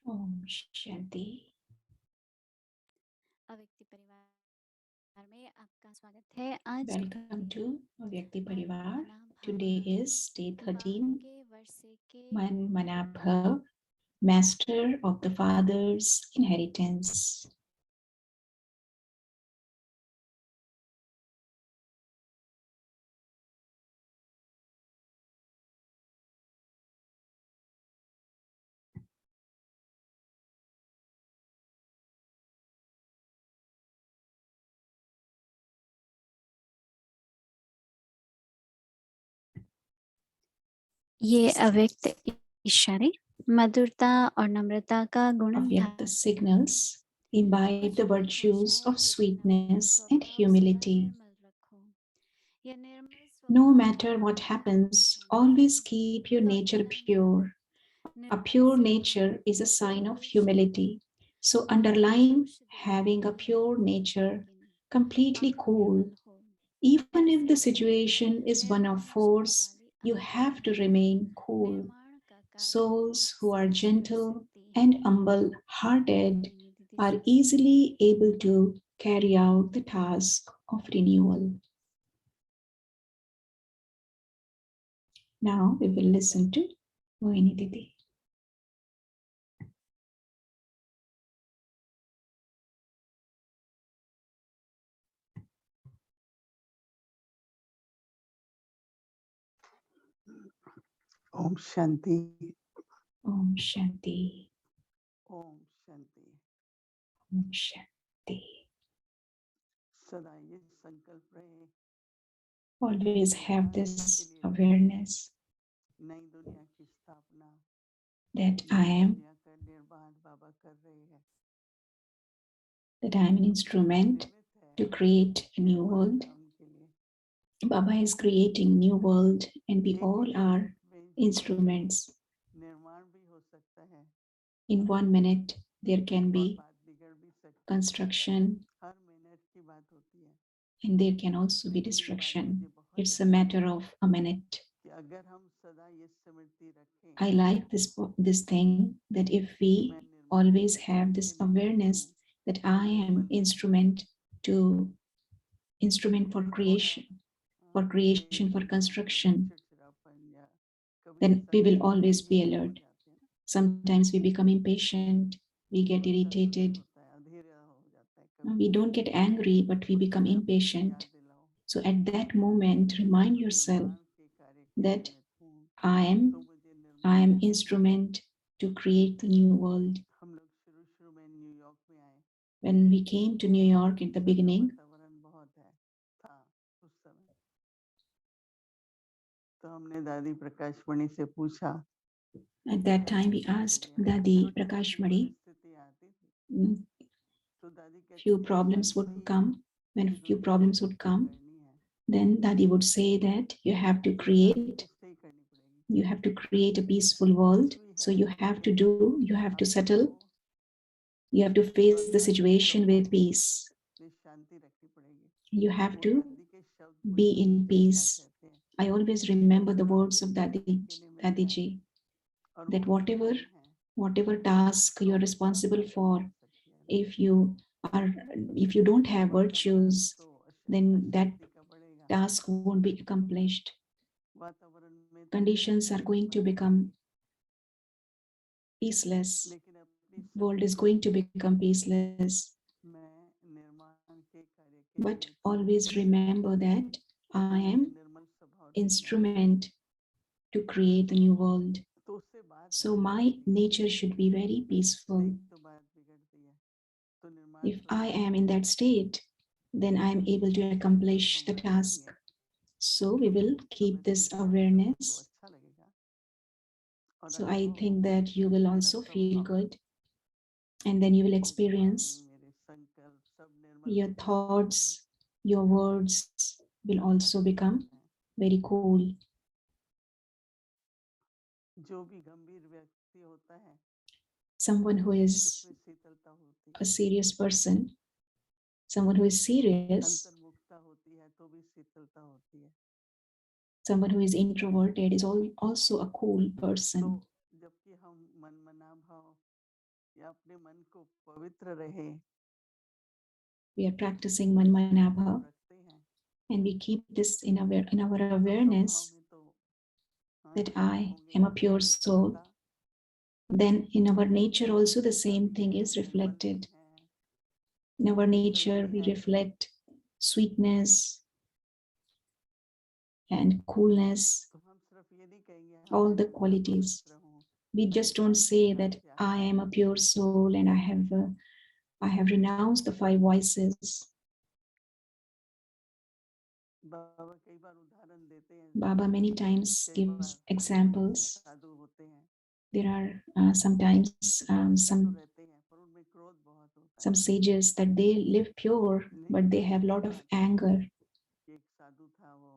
Om Shanti. अव्यक्ति परिवार में आपका स्वागत है। आज Welcome to Vyakti Parivar. मनमनाभव Today is day विवाह 13, के वर्षे के Manmanabhav, Master of the Father's Inheritance. ये अव्यक्त इशारे मधुरता और नम्रता का गुणन Avyakta signals imbibe the virtues of sweetness and humility. No matter what happens, always keep your nature pure. A pure nature is a sign of humility. So, underlying having a pure nature, completely cool, even if the situation is one of force, you have to remain cool. Souls who are gentle and humble hearted are easily able to carry out the task of renewal. Now we will listen to Mohini Didi. Om Shanti. Om Shanti. Om Shanti. Om Shanti. सदा ये संकल्प रहे Always have this awareness नई दुनिया की स्थापना, that I नई am दुनिया का निर्माण बाबा कर रहे हैं। an instrument to create a new world. Baba is creating new world and we all are instruments. निर्माण भी हो सकता है, In 1 minute there can और be बात बिगड़ भी सकती है। construction हर मिनट की बात होती है, and there can also be लेकिन ये बात मुझे destruction. बहुत It's a अच्छी matter लगी of a minute. कि अगर हम सदा ये स्मृति रखें I like this thing that if कि we मैं निर्माण always के have कार्य this के निमित्त awareness हूँ, that I am instrument for creation, क्लेश for या कभी construction, चिड़चिड़ापन या कभी then ऐसा we will लगता है always कि be हम हो alert. जाते हैं ना, Sometimes we become impatient, we get गुस्सा नहीं irritated. होता है, अधीरा हो जाता है कभी We don't कभी, get angry, but we उस become समय अपने को impatient. याद दिलाओ So at that moment, कि मैं remind तो yourself निर्माण के कार्य के that निमित्त हूँ, I तो am मुझे I निर्माण am करना है। instrument to create the new world. हम लोग शुरू में न्यूयॉर्क में आए, When we came to New York at the ठंडा beginning, वातावरण बहुत है था उस समय, तो हमने दादी प्रकाश मणि से पूछा, at that time we asked Dadi छोटी छोटी Prakashmari, परिस्थिति आती थी, तो दादी कहती few थी problems would शांति है come. When कि few दुनिया problems would एक्जिस्ट come, करनी है, then Dadi would say that you have to तो शांति create, निश्चय करनी पड़ेगी, you have to create a peaceful world. कुछ भी So है you have to do, you have to आपको settle, you have to जो face the अच्छा नहीं तो situation with peace. शांति रखनी पड़ेगी। You have वो to दादी के शब्द be मुझे in हमेशा याद peace. रहते हैं I always कि remember the अगर हम words जिस of स्थिति के निमित्त Dadi हैं ji, और that वो कठिन है, whatever task तो you're उसमें responsible अशांति for, आ सकती है ना, if you are if you don't have वातावरण virtues, तो then that अशांति का बढ़ेगा, task won't be accomplished. वातावरण में तो Conditions are going to बनेगा become ही, peaceless. लेकिन अपनी World is सभी going to become peaceless. मैं निर्माण के कार्य के But निमित्त हूँ, always remember that I तो मुझे am निर्मल स्वभाव रखना है। instrument to create the new world. तो उससे बात So नहीं my बिगड़ती, nature should be very peaceful. नहीं तो बात बिगड़ती है, तो निर्माण If थोड़ी I ना am in होता that है, state, then I am able to accomplish the हमारा नहीं task. है, So we will keep समझती this हूँ आप सबको awareness. अच्छा लगेगा और So I अनुभव think होगा that you कि will मेरा also feel स्वभाव, good. And then you will मेरी वाणी, experience मेरे संकल्प सब निर्मल your होते चले जाते हैं, thoughts, your words will अच्छा also लगने become लगता है। very cool. जो भी गंभीर व्यक्ति होता है Someone who is उसमें शीतलता होती a है, serious person, someone who is serious, अंतर्मुखता होती है तो भी शीतलता होती है। someone who is introverted is also a cool तो person. जबकि हम मनमना भाव या अपने मन को पवित्र रहे, We are practicing इसको हम Manmanabhav, रखते हैं, and we keep this in our तो स्वभाव awareness में तो हाँ that यही I होंगे am a कि pure soul. पवित्रता, Then in our nature also the same कभी thing हैं, is निर्मल भी reflected. हैं, In our शीतल nature, भी we हैं, reflect sweetness and coolness, तो हम सिर्फ ये नहीं कहेंगे हाँ all मैं the शुद्ध qualities. पवित्र हूँ, We मैं just don't शांति say का that I प्यारा am a हूँ। pure soul and I have renounced the five vices. बाबा कई बार उदाहरण देते हैं, Baba many times कई बार gives ऐसे examples. साधु होते हैं, There are sometimes पवित्र तो रहते हैं पर उनमें क्रोध बहुत होता है। some sages that they live pure, नहीं but they कई have a lot कई of बात है anger. कि एक साधु था, वो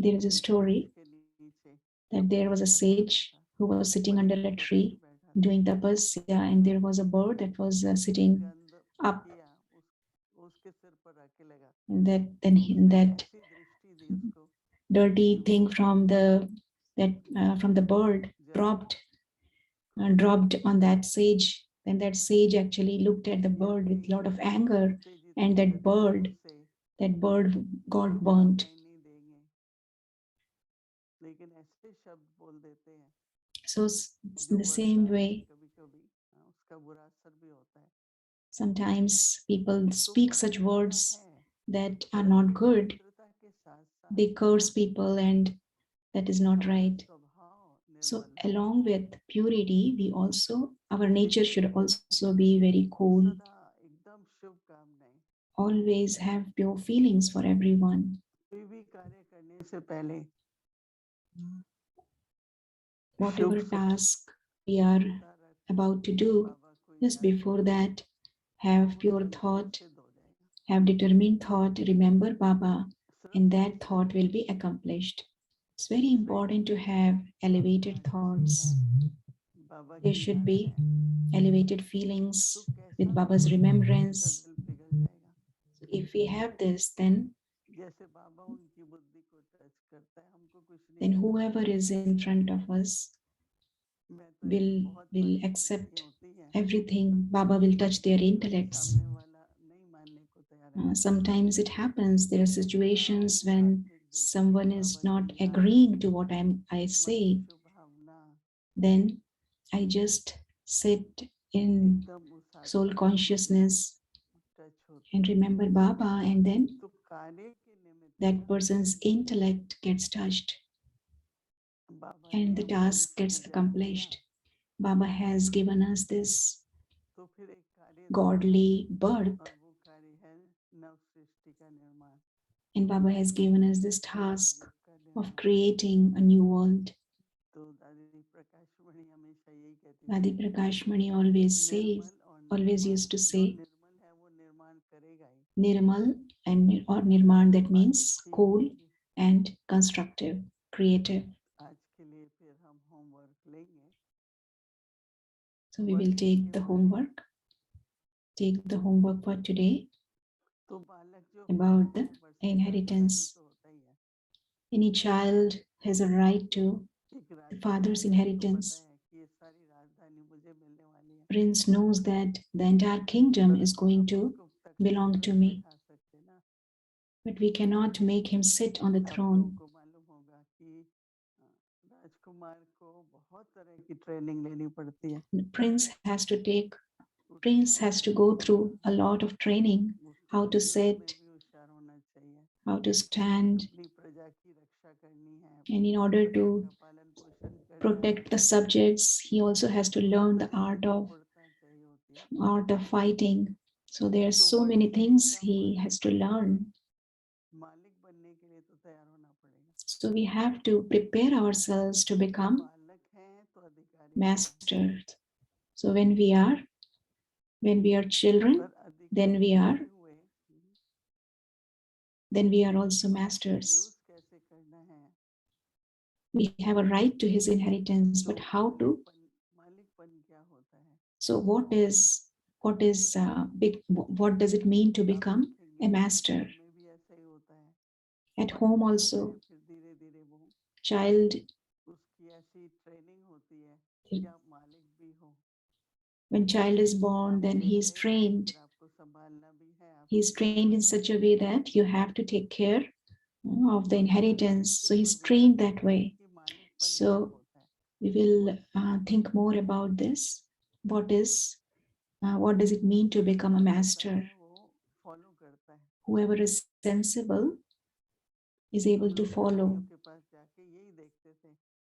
There is a एक story वृक्ष के नीचे that there was a तपस्या कर रहा sage था, who was sitting फल under की a लोभी tree बैठा था, doing tapasya, and there was a bird that was उसने sitting गंध up. किया, उसके सिर पर रखे लगा, And तो उसने that ऐसी दृष्टि दी उसको कि dirty वो thing from the bird जल dropped on that sage. Then that sage actually looked at the ये bird with भी a lot of anger, उत्तेजित and होकर क्रोध से that bird got शुभ काम burnt. नहीं देंगे, लेकिन ऐसे शब्द बोल देते हैं So जो in the same वर्षा से way, कभी कभी उसका बुरा असर भी होता है। sometimes people तो speak such पवित्रता words है, that are परंतु not good. पवित्रता के साथ They साथ curse people, and that is not हमारा right. स्वभाव So निर्मल हो, along with purity, our nature Sheetal should हो, also be very cool, सदा एकदम शुभ कामनाएं, always have pure feelings for everyone. कोई भी कार्य करने से पहले शुभ Whatever task we are सोचता रख about to do, बाबा को just याद before करें, that, तो have वो pure संकल्प thought, सिद्ध हो जाएगा। have determined thought, remember Baba, सिर्फ and यही that thought will be सोचेंगे, accomplished. It's very सही important to have आप elevated राजसी thoughts. हैं, बाबा There की should याद be है, elevated तो feelings कैसा with भी Baba's कोई हो उसका remembrance. दिल पिघल जाएगा। So if we have this, जैसे बाबा उनकी बुद्धि को टच करता है, हमको कुछ नहीं then करना whoever पड़ता is है। in front of us मैं तो एक will बहुत will परिस्थितियाँ accept होती हैं, everything. Baba will touch their लेकिन intellects. सामने वाला नहीं मानने को तैयार है। Sometimes it happens. There are मैं देखता situations हूँ when आंतरिक दृष्टि से someone is बाबा not की याद, agreeing to what I मन की say. Shubh Bhavna, Then I just sit in एकदम उस soul आत्मा की बुद्धि consciousness टच होती and है। remember Baba, and then तो कार्य के निमित्त that person's intellect gets touched बाबा ने and the हमको task इतना gets ज्ञान दिया, accomplished. Baba has given us this तो फिर एक कार्य था godly birth, और वो कार्य है नव सृष्टि का निर्माण, and Baba has given us this नए task युग का of निर्माण। creating a new world. तो दादी प्रकाशमणि हमेशा यही कहती थी, Adi Prakash Mani always निर्मल और used निर्माण, to जो say, निर्मल है वो निर्माण करेगा ही, Nirmal or Nirman, that बात means अच्छी cool होगी। and constructive, creative. आज के लिए फिर हम होमवर्क लेंगे, So we will वर्किंग के बारे में। take the homework for today तो बालक जो होता about है the वर्षे का अधिकारी inheritance. तो होता ही है। Any child has a right to एक the राजा है, father's उसको पता inheritance. है कि ये सारी राजधानी मुझे मिलने वाली है, Prince knows that the entire kingdom is परंतु going हम to उसको belong तख्त पर to नहीं me, बैठा सकते ना। but we cannot make him sit on the आप लोगों throne. को मालूम होगा कि राजकुमार को बहुत तरह की ट्रेनिंग लेनी पड़ती है, The prince उठना has to go बैठना, through a lot of training, उसको how to युद्ध में sit, भी होशियार होना चाहिए, how to stand, अपनी प्रजा की रक्षा करनी है, and in order प्रजा to का पालन पोषण करना है, protect the subjects, he also has to बहुत learn the तरह की निपुणता चाहिए होती है। art of fighting. So there are तो so many वर्षे things का he has to learn. मालिक बनने के लिए तो तैयार होना पड़ेगा। So we have to prepare ourselves to तो become बालक हैं तो अधिकारी भी हैं, masters. So when we are children, पर then अधिकारी होते हुए we are also उसको masters. यूज कैसे करना है, We have a right to his inheritance, तो but how to? मालिकपन क्या होता है, So what does it mean to आप become देखेंगे a master? घर में भी ऐसा ही होता है। At home बच्चा होता है, also, फिर धीरे धीरे वो child उसकी ऐसी ट्रेनिंग होती है कि आप मालिक भी हो, When child is born, अब then ये he is है कि trained. फिर आपको संभालना भी है, He आपको is खुद trained को in भी such a way देखना है that you have to take care of the और फिर inheritance. उसके So he's ऊपर भी trained आता that है way. कि मालिकपन क्या So होता है, we will वो think more about this. What does it mean to जो become a समझता master? है वो फॉलो करता है. Whoever is sensible is able हम to लोग दादियों follow. के पास जाके यही देखते थे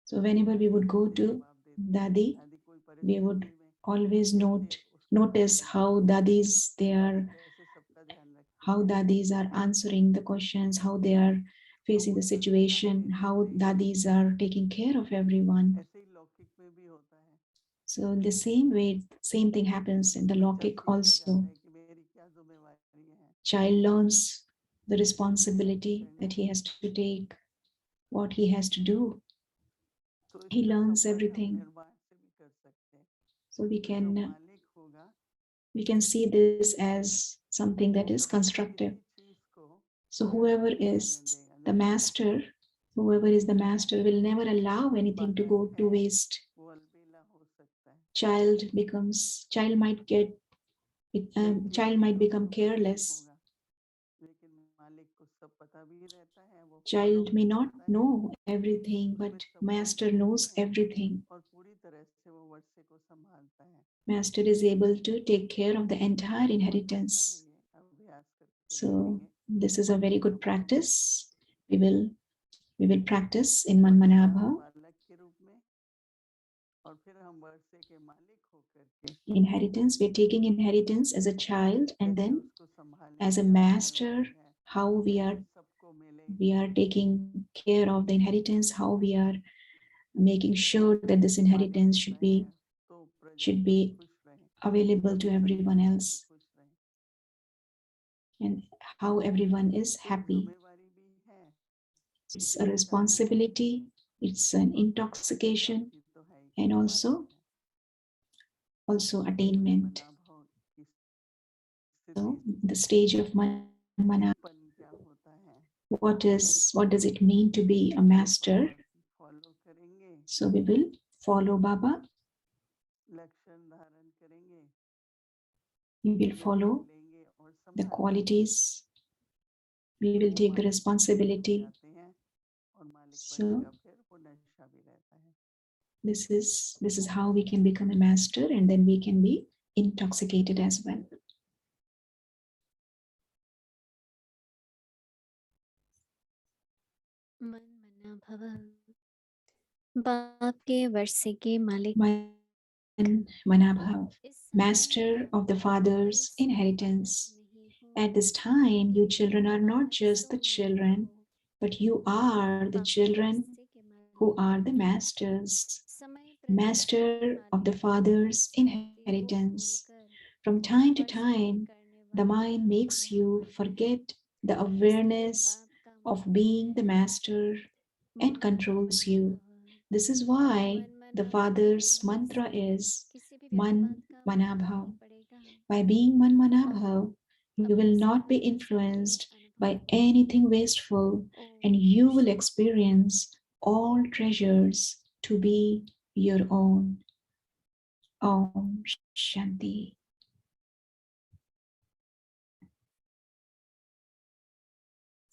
So कि whenever we दादी would go कैसे to जवाब देती है, Dadi, दादी कोई we would परिस्थिति में always कैसे उसका notice how dadis दादी कैसे सबका ध्यान रखती how है. dadis are answering the questions, how they are तो facing वो the संस्कार situation, लेने how से dadis are taking care of everyone. ऐसे ही लौकिक में भी होता है. So in the same way, same thing happens in the बच्चा Lokik सीखता जाता also. है कि मेरी क्या जिम्मेवारी है, Child learns the मुझे कैसे responsibility करना that है. he has to take, what he has to do. तो He इसका learns संबंध हम everything. निर्माण से भी कर सकते हैं. So तो जो मालिक होगा we can see this as something that वो is कभी भी constructive. किसी चीज को So व्यर्थ whoever नहीं रहने is देगा. the जैसे master, whoever is the master will never allow anything to go बालक to है waste. वो अलबेला हो सकता है, Child सेंसिबल might उसको become कुछ नहीं careless. होगा, लेकिन मालिक को सब पता भी रहता है, वो फॉलो Child भी may not करता है, know everything, उसमें but सब गुण master होते knows हैं everything. और पूरी तरह से वो वर्षे को संभालता है. Master is able to take care of the entire बहुत अच्छा है, inheritance. ये अभ्यास करके So देखेंगे. this is a very good हम practice. We will practice in Varsha Manmanabhav. बालक के रूप में और फिर हम वर्षे के मालिक होकर के Inheritance, we're taking inheritance as a child, and कैसे then उसको as a संभालेंगे, अपनी master, जिम्मेवारी है, how कैसे सबको मिले. we are taking care of the inheritance, how we are making sure that this मालिक inheritance खुश रहे तो प्रजा should सब be खुश रहे, available to सभी everyone परिस्थिति से else, खुश रहे. and how everyone is तो happy. जिम्मेवारी भी है, It's a शिक्षा भी है responsibility, it's an और intoxication, प्राप्ति तो है, and मालिक है. also तो attainment. मनमनाभाव की स्थिति So the stage of Manmanabhav, पन क्या होता है, what does it mean to be a वो master? बाबा की फॉलो करेंगे, So we will follow Baba, लक्षण धारण करेंगे, we will निर्णय follow लेंगे और the संभालेंगे. qualities, we तो will वो take the मालिक में लीन हो responsibility. जाते हैं और मालिकपन So का फिर वो नशा भी रहता है. this is how we can become a master, and then we can be intoxicated as well. मन मना भव बाप के वर्षे के मालिक, Manabhav, इस समय master of the मैं father's इस वक्त inheritance. नहीं हूँ. At this time, you children are not बाप just सो the मालिक children, हो, but you are the बाप के children वर्षे के who मालिक are हो. the masters, समय प्रजा के master of the मालिक हो, father's स्मृति को inheritance. भूलकर From time to वर्ष पूरे time, करने the वाला mind makes यह you मालिक है. forget the इसलिए awareness बाप का of मन being the master and मन controls मना you. भव. This is why मन the मना father's भव mantra से is किसी भी Man व्यापात का फल Manabhav. नहीं पड़ेगा By being Man और Manabhav, you will अपने not be स्वरूप से ही influenced by अनुभव. anything wasteful, and Om you will Shanti. experience all treasures to be your own. Om Shanti.